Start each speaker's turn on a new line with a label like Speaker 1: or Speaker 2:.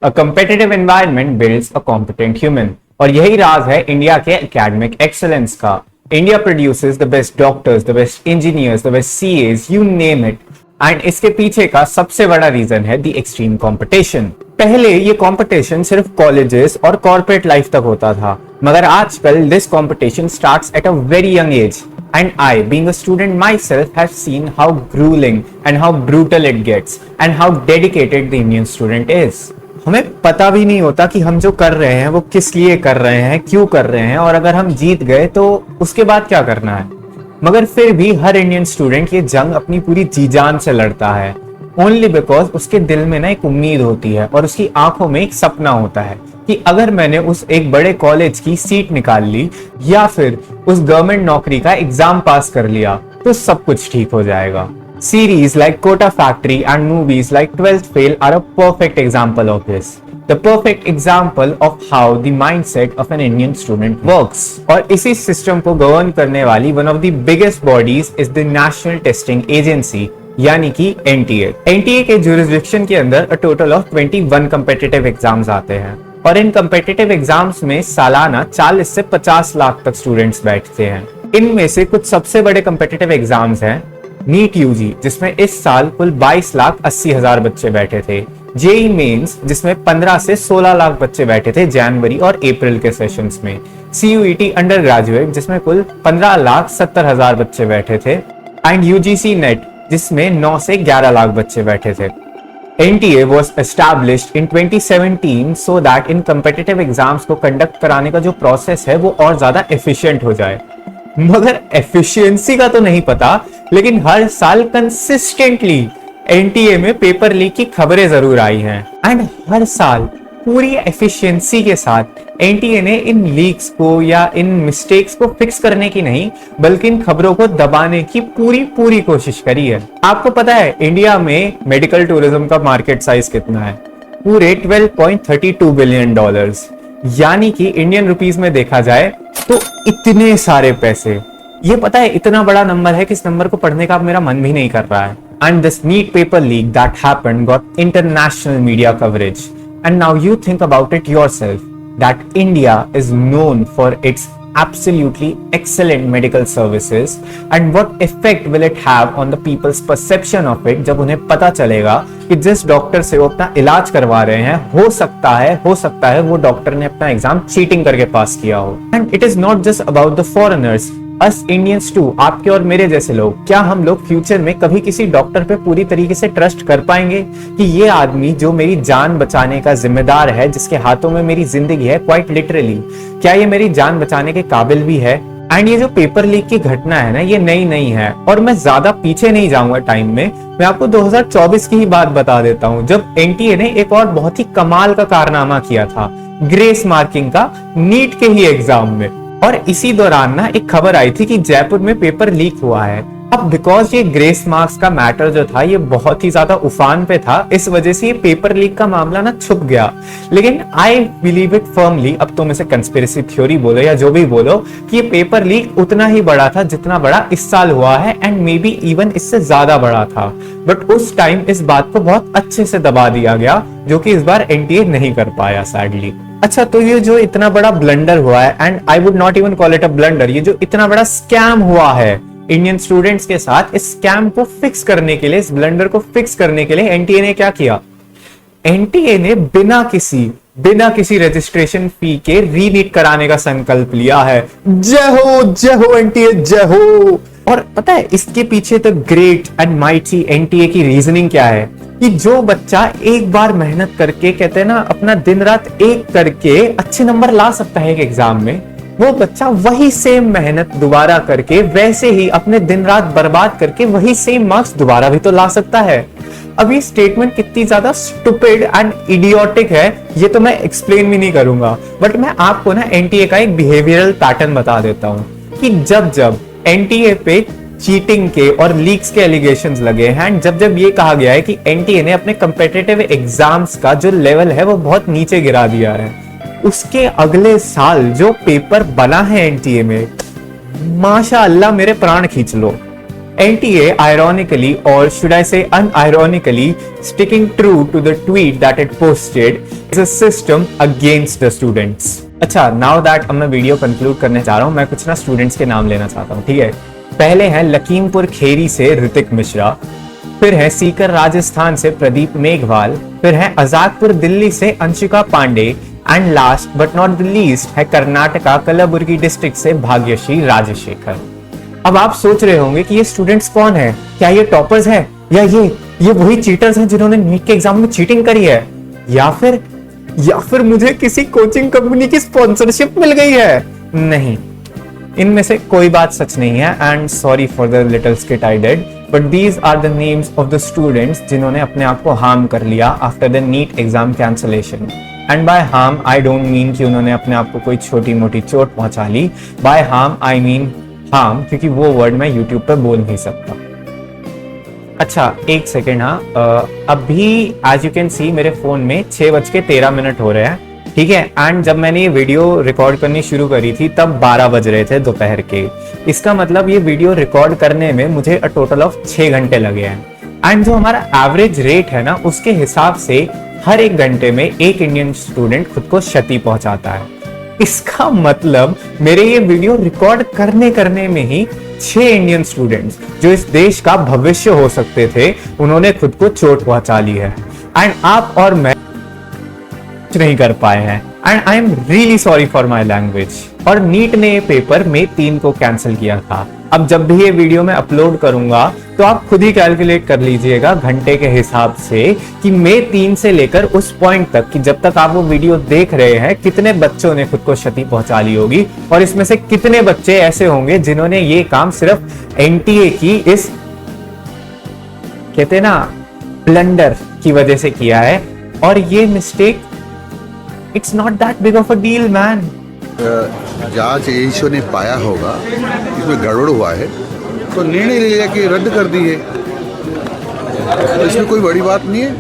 Speaker 1: A competitive environment builds a competent human. और यही राज है इंडिया के एकेडमिक एक्सेलेंस का। India produces the best doctors, the best engineers, the best CS, you name it. And इसके पीछे का सबसे बड़ा रीजन है द एक्सट्रीम कंपटीशन। पहले ये कंपटीशन सिर्फ कॉलेजेस और कॉर्पोरेट लाइफ तक होता था, मगर आजकल this competition starts at a very young age. And I, being a student myself, have seen how grueling and how brutal it gets and how dedicated the Indian student is. हमें पता भी नहीं होता कि हम जो कर रहे हैं वो किस लिए कर रहे हैं, क्यों कर रहे हैं, और अगर हम जीत गए तो उसके बाद क्या करना है। मगर फिर भी हर इंडियन स्टूडेंट ये जंग अपनी पूरी जी जान से लड़ता है, ओनली बिकॉज उसके दिल में ना एक उम्मीद होती है और उसकी आंखों में एक सपना होता है कि अगर मैंने उस एक बड़े कॉलेज की सीट निकाल ली या फिर उस गवर्नमेंट नौकरी का एग्जाम पास कर लिया तो सब कुछ ठीक हो जाएगा। Series like Kota Factory and movies like 12th Fail are a perfect example of this. The perfect example of how the mindset of an Indian student works. और इसी सिस्टम को गवर्न करने वाली one of the biggest bodies is the National Testing Agency, यानी कि NTA। NTA के jurisdiction के अंदर a total of 21 competitive exams आते हैं और इन competitive exams में सालाना 40 से 50 लाख तक स्टूडेंट्स बैठते हैं। इनमें से कुछ सबसे बड़े competitive exams हैं नीट यूजी, जिसमें इस साल कुल 22,80,000 बच्चे बैठे थे। जेई मेंस, जिसमें 15 से 16 लाख बच्चे बैठे थे जनवरी और अप्रैल के सेशंस में। सीयूईटी अंडर ग्रेजुएट, जिसमें कुल 15,70,000 बच्चे बैठे थे। एंड यूजीसी नेट, जिसमें 9 से 11 लाख बच्चे बैठे थे। NTA was established in 2017 so that in competitive exams को कंडक्ट कराने का जो प्रोसेस है वो और ज्यादा एफिशिएंट हो जाए। मगर एफिशिएंसी का तो नहीं पता, लेकिन हर साल कंसिस्टेंटली NTA में पेपर लीक की खबरें जरूर आई हैं। एंड हर साल पूरी एफिशिएंसी के साथ NTA ने इन लीक्स को या इन मिस्टेक्स को फिक्स करने की नहीं, बल्कि इन खबरों को दबाने की पूरी कोशिश करी है। आपको पता है इंडिया में मेडिकल टूरिज्म का मार्केट साइज कितना है? पूरे $12.32 बिलियन, यानी कि इंडियन रुपीस में देखा जाए तो इतने सारे पैसे। ये पता है इतना बड़ा नंबर है कि इस नंबर को पढ़ने का अब मेरा मन भी नहीं कर रहा है। And this NEET paper leak that happened got international media coverage. And now you think about it yourself that India is known for its absolutely excellent medical services and what effect will it have on the people's perception of it जब उन्हें पता चलेगा कि जिस doctor से वो अपना इलाज करवा रहे हैं हो सकता है वो डॉक्टर ने अपना एग्जाम चीटिंग करके पास किया हो। And it is not just about the foreigners, us Indians too, आपके और मेरे जैसे लोग। क्या हम लोग फ्यूचर में कभी किसी डॉक्टर पे पूरी तरीके से ट्रस्ट कर पाएंगे कि ये आदमी जो मेरी जान बचाने का जिम्मेदार है, जिसके हाथों में मेरी जिंदगी है क्वाइट लिटरली, क्या ये मेरी जान बचाने के काबिल भी है? एंड ये जो पेपर लीक की घटना है ना, ये नई नहीं है और मैं ज्यादा पीछे नहीं जाऊंगा टाइम में। मैं आपको 2024 की ही बात बता देता हूं, जब NTA ने एक और बहुत ही कमाल का कारनामा किया था, ग्रेस मार्किंग का नीट के ही एग्जाम में। और इसी दौरान ना एक खबर आई थी कि जयपुर में पेपर लीक हुआ है। अब बिकॉज ये ग्रेस मार्क्स का मैटर जो था ये बहुत ही ज्यादा उफान पे था, इस वजह से ये पेपर लीक का मामला ना छुप गया। लेकिन आई बिलीव इट फर्मली, अब तुम इसे कंस्पिरेसी थ्योरी बोलो या जो भी बोलो, कि ये पेपर लीक उतना ही बड़ा था जितना बड़ा इस साल हुआ है एंड मे बी इवन इससे ज्यादा बड़ा था। बट उस टाइम इस बात को बहुत अच्छे से दबा दिया गया, जो कि इस बार NTA नहीं कर पाया सैडली। अच्छा, तो ये जो इतना बड़ा ब्लंडर हुआ है, and I would not even call it a blunder, ये जो इतना बड़ा स्कैम हुआ है इंडियन स्टूडेंट्स के साथ, इस स्कैम को फिक्स करने के लिए, इस ब्लंडर को फिक्स करने के लिए NTA ने क्या किया? NTA ने बिना किसी रजिस्ट्रेशन फी के रीनीट कराने का संकल्प लिया है। जय हो NTA, जय हो। और पता है इसके पीछे the great and mighty NTA की रीजनिंग क्या है कि जो बच्चा एक बार मेहनत करके, कहते हैं ना, अपना दिन रात एक करके अच्छे नंबर ला सकता है एक एग्जाम में, वो बच्चा वही सेम मेहनत दोबारा करके, वैसे ही अपने दिन रात बर्बाद करके वही सेम मार्क्स दोबारा भी तो ला सकता है। अब ये स्टेटमेंट कितनी ज्यादा स्टूपिड एंड इडियोटिक है ये तो मैं एक्सप्लेन भी नहीं करूंगा, बट मैं आपको ना NTA का एक बिहेवियरल पैटर्न बता देता हूं कि जब NTA पे चीटिंग के और लीक्स के एलिगेशंस लगे हैं, जब ये कहा गया है कि NTA ने अपने कंपेटिटिव एग्जाम्स का जो लेवल है वो बहुत नीचे गिरा दिया है, उसके अगले साल जो पेपर बना है NTA में, माशाअल्लाह मेरे प्राण खींच लो। NTA, ironically, or should I say unironically, sticking true to the tweet that it posted, is a system against the students. अच्छा, now that अब मैं वीडियो कंक्लूड करने जा रहा हूँ, मैं कुछ ना स्टूडेंट्स के नाम लेना चाहता हूँ, ठीक है। पहले हैं लखीमपुर खेरी से ऋतिक मिश्रा, फिर है सीकर राजस्थान से प्रदीप मेघवाल, फिर है आजादपुर दिल्ली से Anshika Pandey, and last but not the least है कर्नाटका कलबुर्गी डिस्ट्रिक्ट से भाग्यश्री राजशेखर। अब आप सोच रहे होंगे कि ये स्टूडेंट्स कौन है, क्या ये टॉपर्स है, या ये वही चीटर्स हैं जिन्होंने नीट के एग्जाम में चीटिंग करी है, या फिर मुझे किसी कोचिंग कंपनी की स्पॉन्सरशिप मिल गई है। नहीं, इनमें से कोई बात सच नहीं है, and sorry for the little skit I did, but these are the names of the students जिन्होंने अपने आप को हार्म कर लिया after the NEET exam cancellation. And by harm I don't mean कि उन्होंने अपने आप को कोई छोटी मोटी चोट पहुंचा ली, by harm I mean harm, क्योंकि वो वर्ड मैं यूट्यूब पर बोल नहीं सकता। अच्छा, एक सेकेंड, हाँ, अभी एज यू कैन सी मेरे फोन में 6:13 हो रहे हैं, ठीक है। एंड जब मैंने ये वीडियो रिकॉर्ड करनी शुरू करी थी तब 12 बज रहे थे दोपहर के। इसका मतलब ये वीडियो रिकॉर्ड करने में मुझे अ टोटल ऑफ 6 घंटे लगे हैं। एंड जो हमारा एवरेज रेट है ना, उसके हिसाब से हर 1 घंटे में एक इंडियन स्टूडेंट खुद को क्षति पहुंचाता है। इसका मतलब मेरे ये वीडियो रिकॉर्ड करने में ही 6 इंडियन स्टूडेंट्स जो इस देश का भविष्य हो सकते थे, उन्होंने खुद को चोट पहुंचा ली है। एंड आप और मैं नहीं कर पाए हैं, and I am really sorry for my language. और नीट ने ये पेपर मई 3 को कैंसिल किया था। अब जब भी ये वीडियो मैं अपलोड करूंगा तो आप खुद ही कैलकुलेट कर लीजिएगा घंटे के हिसाब से कि मई 3 से लेकर उस पॉइंट तक कि जब तक आप वो वीडियो देख रहे हैं कितने बच्चों ने खुद को क्षति पहुंचा ली होगी, और इसमें से कितने बच्चे ऐसे होंगे जिन्होंने ये काम सिर्फ एनटीए की इस, कहते ना, ब्लंडर की वजह से किया है। और ये mistake, it's not that big of a deal man.
Speaker 2: जांच एजेंसियों ने पाया होगा इसमें गड़बड़ हुआ है तो निर्णय लिया कि रद्द कर दी है, तो इसमें कोई बड़ी बात नहीं है।